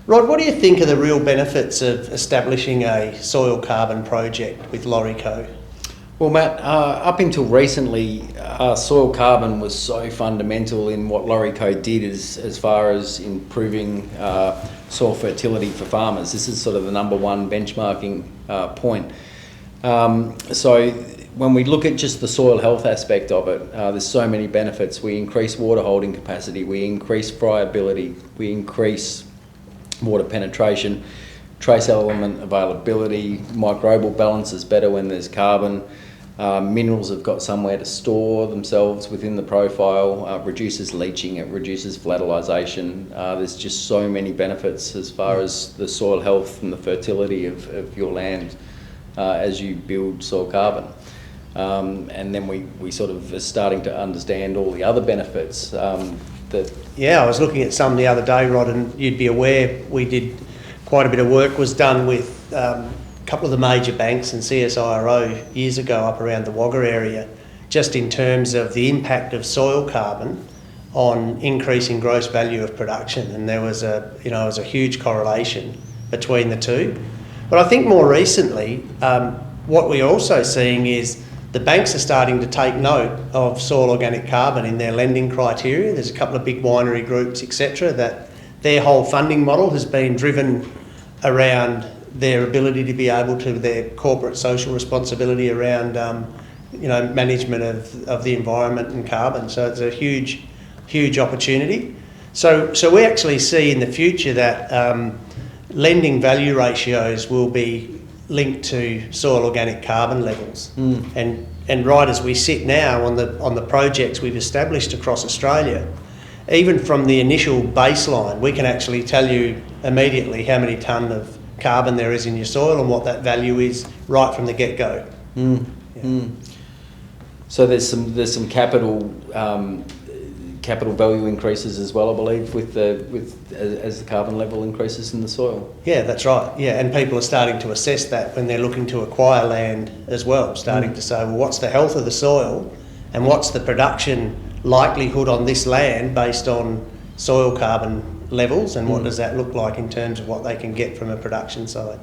Rod, what do you think are the real benefits of establishing a soil carbon project with LawrieCo? Well, Matt, up until recently, soil carbon was so fundamental in what LawrieCo did as far as improving soil fertility for farmers. This is sort of the number one benchmarking point. So when we look at just the soil health aspect of it, there's so many benefits. We increase water holding capacity, we increase friability, we increase water penetration, trace element availability, microbial balance is better when there's carbon. Minerals have got somewhere to store themselves within the profile, reduces leaching, it reduces volatilisation. There's just so many benefits as far as the soil health and the fertility of your land as you build soil carbon. And then we sort of are starting to understand all the other benefits Yeah, I was looking at some the other day, Rod, and you'd be aware we did quite a bit of work was done with a couple of the major banks and CSIRO years ago up around the Wagga area, just in terms of the impact of soil carbon on increasing gross value of production, and there was a huge correlation between the two. But I think more recently, what we're also seeing is the banks are starting to take note of soil organic carbon in their lending criteria. There's a couple of big winery groups, etc., that their whole funding model has been driven around their ability to be able to, their corporate social responsibility around management of the environment and carbon. So it's a huge opportunity. So we actually see in the future that lending value ratios will be linked to soil organic carbon levels. And right as we sit now on the projects we've established across Australia, even from the initial baseline, we can actually tell you immediately how many tonne of carbon there is in your soil and what that value is right from the get-go. So there's some capital value increases as well, I believe, as the carbon level increases in the soil. Yeah, that's right. Yeah, and people are starting to assess that when they're looking to acquire land as well, starting to say, well, what's the health of the soil and what's the production likelihood on this land based on soil carbon levels, and what does that look like in terms of what they can get from a production side.